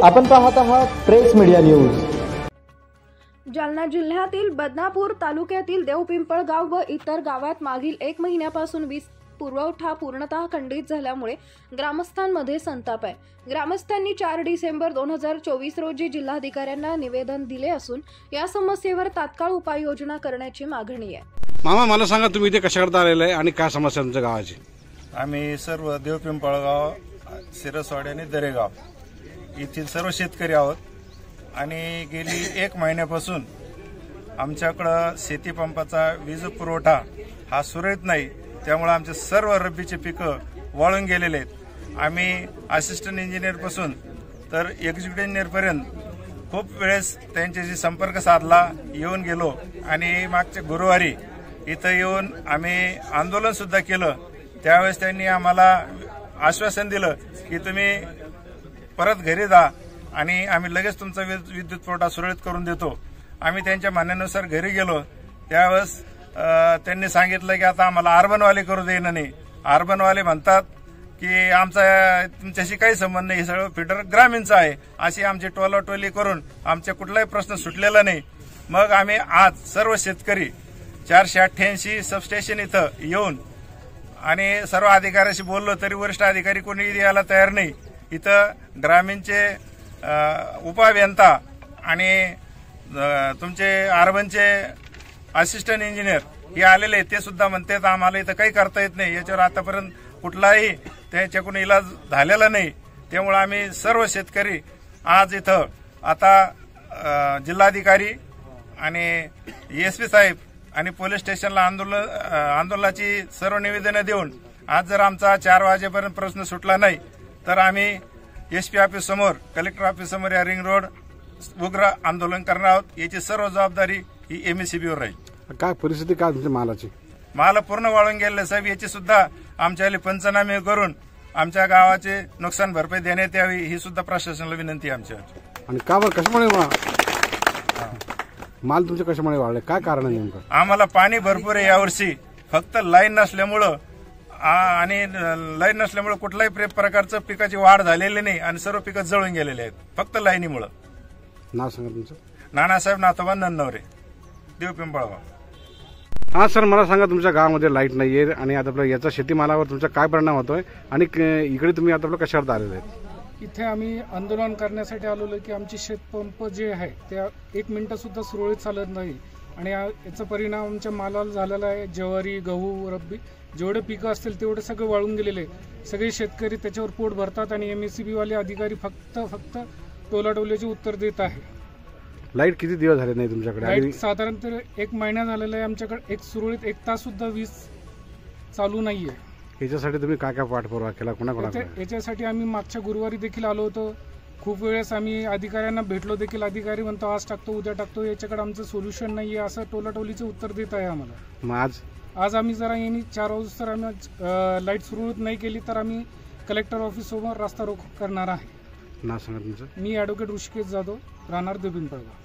आपण पाहत आहात प्रेस मीडिया न्यूज। जालना जिल्ह्यातील बदनापूर तालुक्यातील देवपिंपळगाव व इतर गावात मागील 1 महिन्यापासून वीज पुरवठा पूर्णतः खंडित झाल्यामुळे ग्रामस्थांमध्ये संताप आहे। ग्रामस्थांनी 4 डिसेंबर 2024 रोजी जिल्हाधिकाऱ्यांना निवेदन दिले असून या समस्येवर तात्काळ उपाययोजना करण्याची मागणी आहे। मामा, मला सांगा, तुम्ही इथे कशाकरता आलेले आहे आणि काय समस्या तुमच्या गावाची? आम्ही सर्व देवपिंपळगाव, सिरसवाडी आणि दरेगाव येथील सर्व शेतकरी आहोत आणि गेली 1 महिन्यापासून आमच्याकडं शेतीपंपाचा वीज पुरवठा हा सुरळीत नाही। त्यामुळे आमचे सर्व रब्बीचे पिकं वाळून गेलेले आहेत। आम्ही असिस्टंट इंजिनियर पासून तर एक्झिक्युटिव्ह इंजिनियर पर्यंत खूप वेळेस त्यांच्याशी संपर्क साधला, येऊन गेलो आणि मागच्या गुरुवारी इथं येऊन आम्ही आंदोलन सुद्धा केलं। त्यावेळेस त्यांनी आम्हाला आश्वासन दिलं की तुम्ही परत घरी जा आणि आम्ही लगेच तुमचा विद्युत पुरवठा सुरळीत करून देतो। आम्ही त्यांच्या म्हणण्यानुसार घरी गेलो। त्यावेळेस त्यांनी सांगितलं की आता आम्हाला अर्बनवाले करू देणं नाही। अर्बनवाले म्हणतात की आमचा तुमच्याशी काही संबंध नाही, हे सगळं फिडर ग्रामीणचं आहे, अशी आमची टोलाटोली करून आमचा कुठलाही प्रश्न सुटलेला नाही। मग आम्ही आज सर्व शेतकरी 488 सबस्टेशन इथं येऊन आणि सर्व अधिकाऱ्याशी बोललो तरी वरिष्ठ अधिकारी कोणी यायला तयार नाही। इथं ग्रामीणचे उपअभियंता आणि तुमचे अर्बनचे असिस्टंट इंजिनियर हे आलेले, ते सुद्धा म्हणतात आम्हाला इथं काही करता येत नाही। याच्यावर आतापर्यंत कुठलाही त्याच्याकडून इलाज झालेला नाही। त्यामुळे आम्ही सर्व शेतकरी आज इथं आता जिल्हाधिकारी आणि एसपी साहेब आणि पोलीस स्टेशनला आंदोलनाची सर्व निवेदनं देऊन आज जर आमचा 4 वाजेपर्यंत प्रश्न सुटला नाही तर आम्ही एसपी ऑफिस समोर, कलेक्टर ऑफिस समोर या रिंग रोड उग्र आंदोलन करणार आहोत। याची सर्व जबाबदारी ही एमएससीबीवर राहील। काय परिस्थिती काय तुमच्या मालाची? माल पूर्ण वाळून गेले साहेब। याची सुद्धा आमच्याला पंचनामे करून आमच्या गावाचे नुकसान भरपाई देण्यात यावी ही सुद्धा प्रशासनाला विनंती आहे आमच्या। आणि का बरं, कशामुळे माल तुमचे कशामुळे वाढले, काय कारण आहे नेमकं? आम्हाला पाणी भरपूर आहे यावर्षी, फक्त लाईन नसल्यामुळं आणि लाईन नसल्यामुळे कुठल्याही प्रकारचं पिकाची वाढ झालेली नाही आणि सर्व पिकं जळून गेलेले आहेत फक्त लाईनीमुळे। नाव सांगा तुमचं? नानासाहेब नाथोबा नन्नवरे, देवपिंपळगाव। हा सर, मला सांगा, तुमच्या गावामध्ये लाईट नाहीये आणि आता आपल्या याचा शेतीमालावर तुमचा काय परिणाम होतोय आणि इकडे तुम्ही आता आपलं कशावर आलेले आहेत? इथे आम्ही आंदोलन करण्यासाठी आलेलो की आमची शेतपंप जे आहे त्या 1 मिनिट सुद्धा सुरळीत चालत नाही आणि याचा परिणाम आमच्या मालाला झालेला आहे। ज्वारी, गहू, रब्बी जेवढे पिकं असतील तेवढे सगळे वाळून गेलेले। सगळे शेतकरी त्याच्यावर पोट भरतात आणि एमएससीबी वाले अधिकारी फक्त टोलाटोलीचे उत्तर देत आहे। लाईट किती दिवस झाले नाही तुमच्याकडे? लाईट साधारणतः 1 महिना झालेला आहे आमच्याकडे। सुरळीत 1 तास सुद्धा वीज चालू नाहीये। याच्यासाठी तुम्ही काय पाठपुरावा केला, कोणाकोणाला? याच्यासाठी आम्ही मागच्या गुरुवारी देखील आलो होतो। खूप वेळेस आम्ही अधिकाऱ्यांना भेटलो देखील। अधिकारी म्हणतो आज टाकतो, उद्या टाकतो, याच्याकडे आमचं सोल्युशन नाहीये असं टोलाटोलीचे उत्तर देत आहे आम्हाला। मग आज आम्ही जरा यांनी 4 वाजता आम्ही लाईट सुरळीत नाही केली तर आम्ही कलेक्टर ऑफिस समोर रास्ता रोको करणार आहे। नाव सांगा तुमचं? मी ॲडव्होकेट ऋषिकेश जाधव, राहणार देवपिंपळगाव।